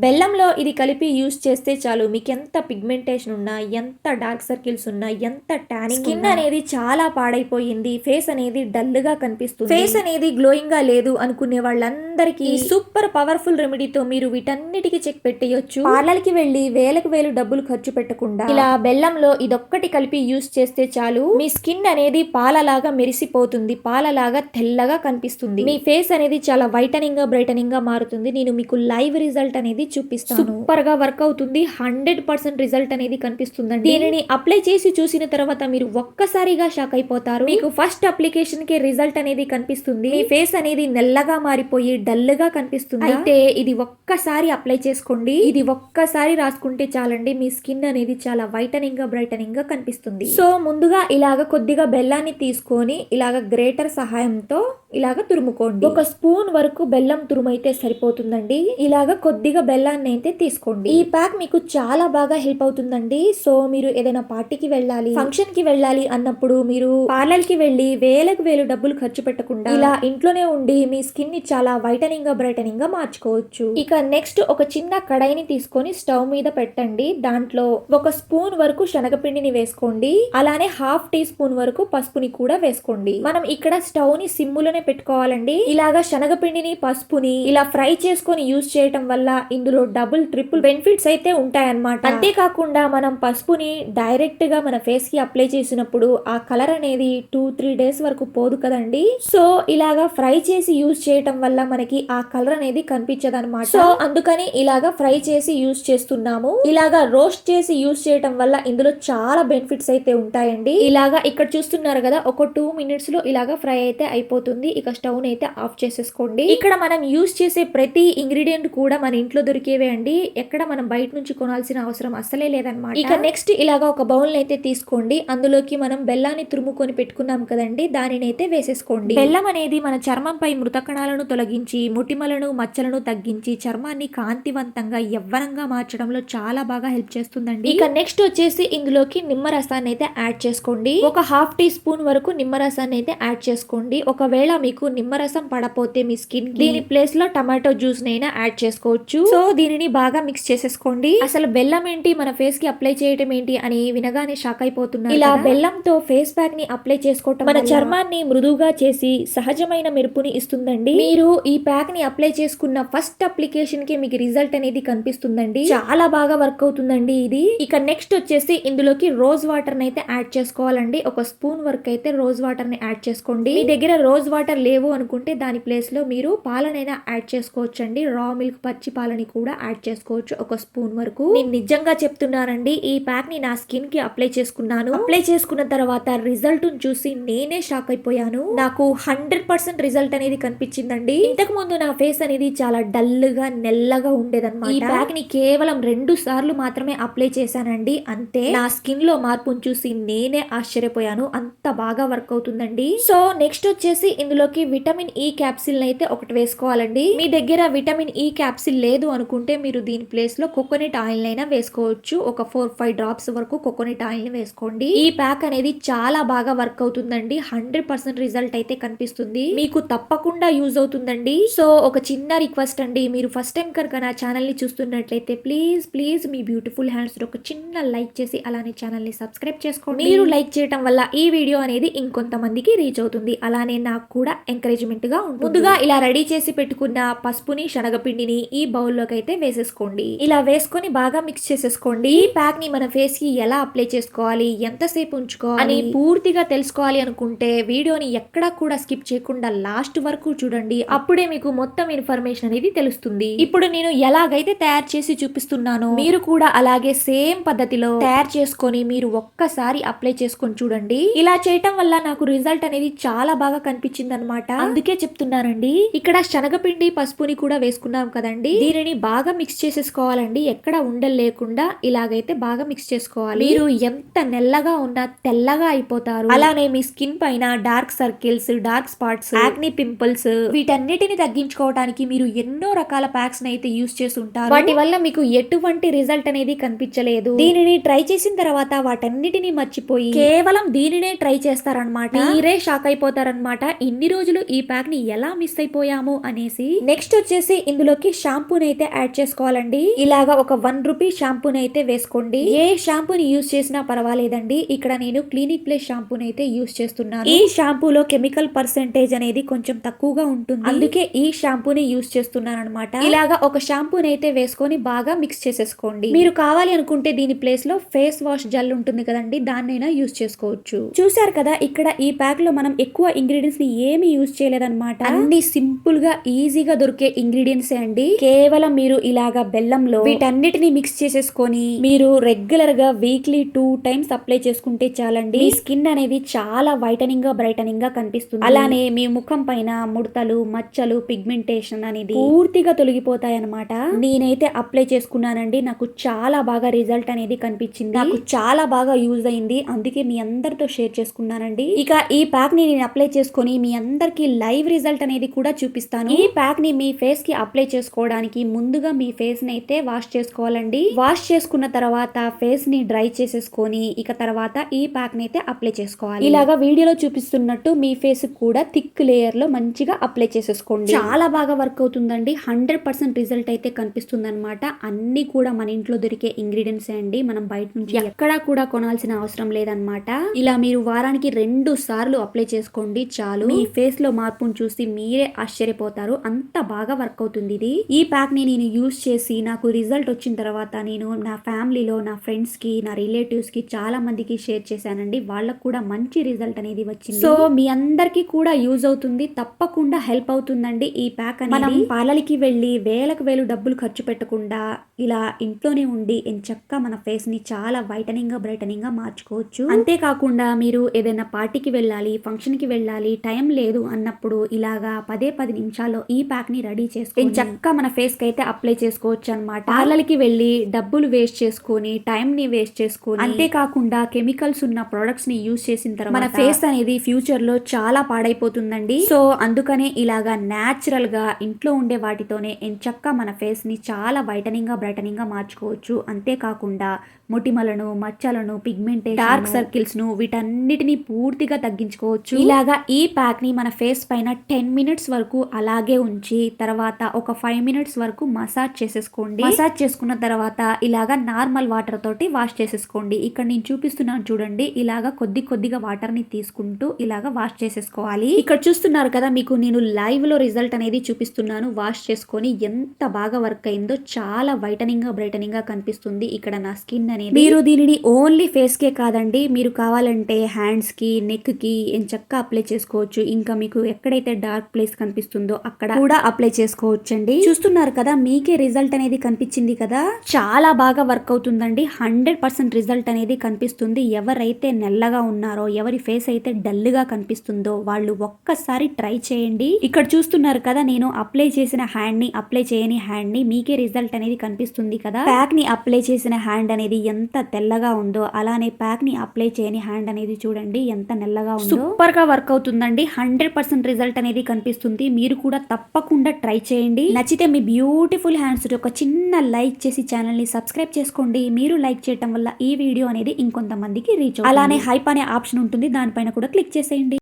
బెల్లంలో ఇది కలిపి యూజ్ చేస్తే చాలు మీకు ఎంత పిగ్మెంటేషన్ ఉన్నా, ఎంత డార్క్ సర్కిల్స్ ఉన్నా, ఎంత ట్యానింగ్ స్కిన్ అనేది చాలా పాడైపోయింది, ఫేస్ అనేది డల్ గా కనిపిస్తుంది, ఫేస్ అనేది గ్లోయింగ్ గా లేదు అనుకునే వాళ్ళందరికీ సూపర్ పవర్ఫుల్ రెమెడీతో మీరు వీటన్నిటికీ చెక్ పెట్టేయొచ్చు. పార్లర్ కి వెళ్లి వేలకు వేలు డబ్బులు ఖర్చు పెట్టకుండా ఇలా బెల్లంలో ఇదొక్కటి కలిపి యూజ్ చేస్తే చాలు మీ స్కిన్ అనేది పాలలాగా మెరిసిపోతుంది, పాలలాగా తెల్లగా కనిపిస్తుంది, మీ ఫేస్ అనేది చాలా వైటనింగ్ గా బ్రైటనింగ్ గా మారుతుంది. నేను మీకు లైవ్ రిజల్ట్ అనేది చూపిస్తాను. సూపర్ గా వర్క్ అవుతుంది, 100% రిజల్ట్ అనేది కనిపిస్తుందండి. దీనిని అప్లై చేసి చూసిన తర్వాత మీరు ఒక్కసారిగా షాక్ అయిపోతారు. మీకు ఫస్ట్ అప్లికేషన్ కే రిజల్ట్ అనేది కనిపిస్తుంది, మీ ఫేస్ అనేది నల్లగా మారిపోయి డల్ గా కనిపిస్తుంది. అయితే ఇది ఒక్కసారి అప్లై చేసుకోండి, ఇది ఒక్కసారి రాసుకుంటే చాలండి, మీ స్కిన్ అనేది చాలా వైటనింగ్ గా బ్రైటనింగ్ గా కనిపిస్తుంది. సో ముందుగా ఇలాగ కొద్దిగా బెల్లాన్ని తీసుకొని ఇలాగ గ్రేటర్ సహాయంతో ఇలాగ తురుముకోండి. ఒక స్పూన్ వరకు బెల్లం తురుమైతే సరిపోతుందండి. ఇలాగ కొద్దిగా బెల్లాన్ని అయితే తీసుకోండి. ఈ ప్యాక్ మీకు చాలా బాగా హెల్ప్ అవుతుందండి. సో మీరు ఏదైనా పార్టీకి వెళ్ళాలి, ఫంక్షన్ కి వెళ్ళాలి అన్నప్పుడు మీరు పార్లర్ కి వెళ్ళి వేలకు వేలు డబ్బులు ఖర్చు పెట్టకుండా ఇలా ఇంట్లోనే ఉండి మీ స్కిన్ ని చాలా వైటనింగ్ గా బ్రైటనింగ్ గా మార్చుకోవచ్చు. ఇక నెక్స్ట్ ఒక చిన్న కడాయిని తీసుకొని స్టవ్ మీద పెట్టండి. దాంట్లో ఒక స్పూన్ వరకు శనగపిండిని వేసుకోండి. అలానే హాఫ్ టీ స్పూన్ వరకు పసుపుని కూడా వేసుకోండి. మనం ఇక్కడ స్టవ్ ని సిమ్ములోనే పెట్టుకోవాలండి. ఇలాగా శనగపిండిని పసుపుని ఇలా ఫ్రై చేసుకొని యూజ్ చేయటం వల్ల ఇందులో డబుల్ ట్రిపుల్ బెనిఫిట్స్ అయితే ఉంటాయన్నమాట. అంతేకాకుండా మనం పసుపుని డైరెక్ట్ గా మన ఫేస్ కి అప్లై చేసినప్పుడు ఆ కలర్ అనేది 2-3 డేస్ వరకు పోదు కదండి. సో ఇలాగా ఫ్రై చేసి యూజ్ చేయటం వల్ల మనకి ఆ కలర్ అనేది కనిపించదు అనమాట. సో అందుకని ఇలాగా ఫ్రై చేసి యూజ్ చేస్తున్నాము. ఇలాగా రోస్ట్ చేసి యూజ్ చేయటం వల్ల ఇందులో చాలా బెనిఫిట్స్ అయితే ఉంటాయండి. ఇలాగా ఇక్కడ చూస్తున్నారు కదా, ఒక 2 మినిట్స్ లో ఇలాగా ఫ్రై అయితే అయిపోతుంది. ఇక స్టవ్ అయితే ఆఫ్ చేసేసుకోండి. ఇక్కడ మనం యూజ్ చేసే ప్రతి ఇంగ్రీడియంట్ కూడా మన ఇంట్లో దొరికేవే అండి, ఎక్కడ మనం బయట నుంచి కొనాల్సిన అవసరం అస్సలే లేదనమాట. ఇక నెక్స్ట్ ఇలాగా ఒక బౌల్ అయితే తీసుకోండి. అందులోకి మనం బెల్లాన్ని తురుముకొని పెట్టుకున్నాం కదండి, దానిని అయితే వేసేసుకోండి. బెల్లం అనేది మన చర్మంపై మృత కణాలను తొలగించి మొటిమలను మచ్చలను తగ్గించి చర్మాన్ని కాంతివంతంగా యవ్వనంగా మార్చడంలో చాలా బాగా హెల్ప్ చేస్తుందండి. ఇక నెక్స్ట్ వచ్చేసి ఇందులోకి నిమ్మరసాన్ని అయితే యాడ్ చేసుకోండి. ఒక హాఫ్ టీ స్పూన్ వరకు నిమ్మరసాన్ని అయితే యాడ్ చేసుకోండి. ఒకవేళ మీకు నిమ్మరసం పడపోతే మీ స్కిన్ దీని ప్లేస్ లో టమాటో జ్యూస్ నైనా యాడ్ చేసుకోవచ్చు. సో దీనిని బాగా మిక్స్ చేసేసుకోండి. అసలు బెల్లం ఏంటి మన ఫేస్ కి అప్లై చేయటం ఏంటి అని వినగానే షాక్ అయిపోతున్నారు. ఇలా బెల్లంతో ఫేస్ ప్యాక్ ని అప్లై చేసుకోవటం మన చర్మాన్ని మృదువుగా చేసి సహజమైన మెరుపుని ఇస్తుందండి. మీరు ఈ ప్యాక్ ని అప్లై చేసుకున్న ఫస్ట్ అప్లికేషన్ కి మీకు రిజల్ట్ అనేది కనిపిస్తుందండి. చాలా బాగా వర్క్ అవుతుందండి ఇది. ఇక నెక్స్ట్ వచ్చేసి ఇందులోకి రోజ్ వాటర్ అయితే యాడ్ చేసుకోవాలండి. ఒక స్పూన్ వరకు అయితే రోజ్ వాటర్ ని యాడ్ చేసుకోండి. మీ దగ్గర రోజ్ వాటర్ లేవు అనుకుంటే దాని ప్లేస్ లో మీరు పాలనైనా యాడ్ చేసుకోవచ్చు అండి. రా మిల్క్ పచ్చి పాలని కూడా యాడ్ చేసుకోవచ్చు ఒక స్పూన్ వరకు. నేను నిజంగా చెప్తున్నానండి, ఈ ప్యాక్ ని నా స్కిన్ కి అప్లై చేసుకున్నాను. అప్లై చేసుకున్న తర్వాత రిజల్ట్ చూసి నేనే షాక్ అయిపోయాను. నాకు 100% రిజల్ట్ అనేది కనిపించిందండి. ఇంతకు ముందు నా ఫేస్ అనేది చాలా డల్ గా నెల్లగా ఉండేదన్నమాట. ఈ ప్యాక్ ని కేవలం 2 సార్లు మాత్రమే అప్లై చేశానండి, అంతే. నా స్కిన్ లో మార్పును చూసి నేనే ఆశ్చర్యపోయాను, అంత బాగా వర్క్ అవుతుందండి. సో నెక్స్ట్ వచ్చేసి ఇందులోకి విటమిన్ ఈ క్యాప్సిల్ అయితే ఒకటి వేసుకోవాలండి. మీ దగ్గర విటమిన్ ఈ క్యాప్సిల్ లేదు అనుకుంటే మీరు దీని ప్లేస్ లో కోకోనట్ ఆయిల్ అయినా వేసుకోవచ్చు. ఒక 4-5 డ్రాప్స్ వరకు కోకోనట్ ఆయిల్ ని వేసుకోండి. ఈ ప్యాక్ అనేది చాలా బాగా వర్క్ అవుతుందండి. 100% రిజల్ట్ అయితే కనిపిస్తుంది, మీకు తప్పకుండా యూజ్ అవుతుందండి. సో ఒక చిన్న రిక్వెస్ట్ అండి, మీరు ఫస్ట్ టైం కనుక నా ఛానల్ ని చూస్తున్నట్లయితే please please me beautiful hands ఒక చిన్న లైక్ చేసి అలానే ఛానల్ ని సబ్స్క్రైబ్ చేసుకోండి. మీరు లైక్ చేయడం వల్ల ఈ వీడియో అనేది ఇంకొంతమందికి రీచ్ అవుతుంది, అలానే నాకు కూడా ఎంకరేజ్మెంట్ గా ఉంటుంది. ముందుగా ఇలా రెడీ చేసి పెట్టుకున్న పసుపుని శనగపిండిని ఈ బౌల్లోకి అయితే వేసేసుకోండి. ఇలా వేసుకొని బాగా మిక్స్ చేసేసుకోండి. ఈ ప్యాక్ ని మన ఫేస్ కి ఎలా అప్లై చేసుకోవాలి, ఎంతసేపు ఉంచుకోవాలి అని పూర్తిగా తెలుసుకోవాలి అనుకుంటే వీడియోని ఎక్కడా కూడా స్కిప్ చేయకుండా లాస్ట్ వరకు చూడండి. అప్పుడే మీకు మొత్తం ఇన్ఫర్మేషన్ అనేది తెలుస్తుంది. ఇప్పుడు నేను ఎలాగైతే తయారు చేసి చూపిస్తున్నానో మీరు కూడా అలాగే సేమ్ పద్ధతిలో తయారు చేసుకొని మీరు ఒక్కసారి అప్లై చేసుకొని చూడండి. ఇలా చేయటం వల్ల నాకు రిజల్ట్ అనేది చాలా బాగా కనిపించింది అనమాట. అందుకే చెప్తున్నానండి. ఇక్కడ శనగపిండి పసుపుని కూడా వేసుకున్నాం కదండి, దీనిని బాగా మిక్స్ చేసేసుకోవాలండి. ఎక్కడ ఉండలు లేకుండా ఇలాగైతే బాగా మిక్స్ చేసుకోవాలి. మీరు ఎంత నెల్లగా ఉన్నా తెల్లగా అయిపోతారు. అలానే మీ స్కిన్ పైన dark circles, dark spots, acne pimples వీటన్నిటిని తగ్గించుకోవడానికి మీరు ఎన్నో రకాల ప్యాక్స్ అయితే యూస్ చేసి ఉంటారు. వాటి వల్ల మీకు ఎటువంటి రిజల్ట్ అనేది కనిపించలేదు. దీనిని ట్రై చేసిన తర్వాత వాటన్నిటిని మర్చిపోయి కేవలం దీనినే ట్రై చేస్తారనమాట. మీరే షాక్ అయిపోతారనమాట. ఇన్ని ఇన్ని రోజులు ఈ ప్యాక్ ని ఎలా మిస్ అయిపోయాము అనేసి. నెక్స్ట్ వచ్చేసి ఇందులోకి షాంపూని అయితే యాడ్ చేసుకోవాలండి. ఇలాగా ఒక 1 రూపీ షాంపూని అయితే వేసుకోండి. ఏ షాంపూని యూస్ చేసినా పర్వాలేదండి. ఇక్కడ నేను క్లినిక్ ప్లస్ షాంపూని అయితే యూస్ చేస్తున్నాను. ఈ షాంపూలో కెమికల్ పర్సెంటేజ్ అనేది కొంచెం తక్కువగా ఉంటుంది, అందుకే ఈ షాంపూని యూస్ చేస్తున్నాను అనమాట. ఇలాగా ఒక షాంపూని అయితే వేసుకొని బాగా మిక్స్ చేసేసుకోండి. మీరు కావాలి అనుకుంటే దీని ప్లేస్ లో ఫేస్ వాష్ జెల్ ఉంటుంది కదండి, దాన్నైనా యూస్ చేసుకోవచ్చు. చూసారు కదా, ఇక్కడ ఈ ప్యాక్ లో మనం ఎక్కువ ఇంగ్రీడియంట్స్ ని ఏమి యూస్ చేయలేదన్నమాట. అన్ని సింపుల్ గా ఈజీగా దొరికే ఇంగ్రీడియంట్స్ అండి. కేవలం మీరు ఇలాగా బెల్లంలో వీటన్నిటిని మిక్స్ చేసేసుకొని మీరు రెగ్యులర్ గా వీక్లీ 2 టైమ్స్ అప్లై చేసుకుంటే చాలండి. మీ స్కిన్ అనేది చాలా వైటనింగ్ గా బ్రైటనింగ్ గా కనిపిస్తుంది. అలానే మీ ముఖం పైన ముడతలు, మచ్చలు, పిగ్మెంటేషన్ అనేది పూర్తిగా తొలగిపోతాయి అన్నమాట. నేనైతే అప్లై చేసుకున్నానండి, నాకు చాలా బాగా రిజల్ట్ అనేది కనిపించింది. నాకు చాలా బాగా యూజ్ అయింది, అందుకే మీ అందరితో షేర్ చేసుకున్నానండి. ఇక ఈ ప్యాక్ ని నేను అప్లై చేసుకొని మీ అందరికి లైవ్ రిజల్ట్ అనేది కూడా చూపిస్తాను. ఈ ప్యాక్ ని మీ ఫేస్ కి అప్లై చేసుకోవడానికి ముందుగా మీ ఫేస్ ని అయితే వాష్ చేసుకోవాలండి. వాష్ చేసుకున్న తర్వాత ఫేస్ ని డ్రై చేసేసుకొని ఇక తర్వాత ఈ ప్యాక్ ని అయితే అప్లై చేసుకోవాలి. ఇలాగా వీడియోలో చూపిస్తున్నట్టు మీ ఫేస్ కూడా థిక్ లేయర్ లో మంచిగా అప్లై చేసేసుకోండి. చాలా బాగా వర్క్ అవుతుందండి. 100% రిజల్ట్ అయితే కనిపిస్తుంది అనమాట. అన్ని కూడా మన ఇంట్లో దొరికే ఇంగ్రీడియంట్స్ అండి, మనం బయట నుంచి ఎక్కడా కూడా కొనాల్సిన అవసరం లేదనమాట. ఇలా మీరు వారానికి 2 సార్లు అప్లై చేసుకోండి చాలు. మీ ఫేస్ లో మార్పును చూసి మీరే ఆశ్చర్యపోతారు, అంత బాగా వర్క్ అవుతుంది ఇది. ఈ ప్యాక్ ని నేను యూస్ చేసి నాకు రిజల్ట్ వచ్చిన తర్వాత నేను నా ఫ్యామిలీలో, నా ఫ్రెండ్స్ కి, నా రిలేటివ్స్ కి చాలా మందికి షేర్ చేశానండి. వాళ్ళకు కూడా మంచి రిజల్ట్ అనేది వచ్చింది. సో మీ అందరికి కూడా యూజ్ అవుతుంది, తప్పకుండా హెల్ప్ అవుతుందండి ఈ ప్యాక్ అనేది. మనం పార్లర్కి వెళ్ళి వేలకు వేలు డబ్బులు ఖర్చు పెట్టకుండా ఇలా ఇంట్లోనే ఉండి ఎంచక్కా మన ఫేస్ ని చాలా వైటనింగ్ గా బ్రైటనింగ్ గా మార్చుకోవచ్చు. అంతేకాకుండా మీరు ఏదైనా పార్టీకి వెళ్ళాలి, ఫంక్షన్ కి వెళ్ళాలి, టైం లేదు అన్నప్పుడు ఇలాగా 10 నిమిషాల్లో ఈ ప్యాక్ ని రెడీ చేసుకొని చక్కగా మన ఫేస్ కి అయితే అప్లై చేసుకోవచ్చు అనమాట. పార్లర్కి వెళ్ళి డబ్బులు వేస్ట్ చేసుకొని, టైం ని వేస్ట్ చేసుకొని, అంతేకాకుండా కెమికల్స్ ఉన్న ప్రొడక్ట్స్ ని యూజ్ చేసిన తర్వాత మన ఫేస్ అనేది ఫ్యూచర్ లో చాలా పాడైపోతుందండి. సో అందుకనే ఇలాగా న్యాచురల్ గా ఇంట్లో ఉండే వాటితోనే ఎంచక్కా మన ఫేస్ ని చాలా వైటనింగ్ గా బ్రైటనింగ్ గా మార్చుకోవచ్చు. అంతేకాకుండా మొటిమలను, మచ్చలను, పిగ్మెంటేషన్, డార్క్ సర్కిల్స్ ను వీటన్నిటిని పూర్తిగా తగ్గించుకోవచ్చు. ఇలాగా ఈ ప్యాక్ ని మన ఫేస్ పైన 10 మినిట్స్ వరకు అలాగే ఉంచి తర్వాత ఒక 5 మినిట్స్ వరకు మసాజ్ చేసేసుకోండి. మసాజ్ చేసుకున్న తర్వాత ఇలాగా నార్మల్ వాటర్ తోటి వాష్ చేసేసుకోండి. ఇక్కడ నేను చూపిస్తున్నాను చూడండి, ఇలాగా కొద్దిగా వాటర్ ని తీసుకుంటూ ఇలాగా వాష్ చేసేసుకోవాలి. ఇక్కడ చూస్తున్నారు కదా, మీకు నేను లైవ్ లో రిజల్ట్ అనేది చూపిస్తున్నాను. వాష్ చేసుకొని ఎంత బాగా వర్క్ అయిందో, చాలా వైటనింగ్ గా బ్రైటనింగ్ గా కనిపిస్తుంది ఇక్కడ నా స్కిన్ అనేది. మీరు దీనిని ఓన్లీ ఫేస్ కే కాదండి, మీరు కావాలంటే హ్యాండ్స్ కి, నెక్ కి ఎంచక్కా అప్లై చేసుకోవచ్చు. ఇంకా మీకు ఎక్కడైతే డార్క్ ప్లేస్ కనిపిస్తుందో అక్కడ కూడా అప్లై చేసుకోవచ్చండి. చూస్తున్నారు కదా, మీకే రిజల్ట్ అనేది కనిపించింది కదా, చాలా బాగా వర్క్ అవుతుందండి. 100% రిజల్ట్ అనేది కనిపిస్తుంది. ఎవరైతే నల్లగా ఉన్నారో, ఎవరి ఫేస్ అయితే డల్ గా కనిపిస్తుందో వాళ్ళు ఒక్కసారి ట్రై చేయండి. ఇక్కడ చూస్తున్నారు కదా, నేను అప్లై చేసిన హ్యాండ్ ని, అప్లై చేయని హ్యాండ్ ని, మీకే రిజల్ట్ అనేది కనిపిస్తుంది కదా. ప్యాక్ ని అప్లై చేసిన హ్యాండ్ అనేది ఎంత తెల్లగా ఉందో, అలానే ప్యాక్ ని అప్లై చేయని హ్యాండ్ అనేది చూడండి ఎంత నల్లగా ఉందో. సూపర్ గా వర్క్ అవుతుందండి. 100% రిజల్ట్ అనేది కనిపిస్తుంది. మీరు కూడా తప్పకుండా ట్రై చేయండి. నచ్చితే మీ బ్యూటిఫుల్ హ్యాండ్స్ ఒక చిన్న లైక్ చేసి ఛానల్ ని సబ్స్క్రైబ్ చేసుకోండి. మీరు లైక్ చేయడం వల్ల ఈ వీడియో అనేది ఇంకొంతమందికి రీచ్ అవుతుంది. అలానే హైప్ అనే ఆప్షన్ ఉంటుంది, దానిపైన కూడా క్లిక్ చేసేయండి.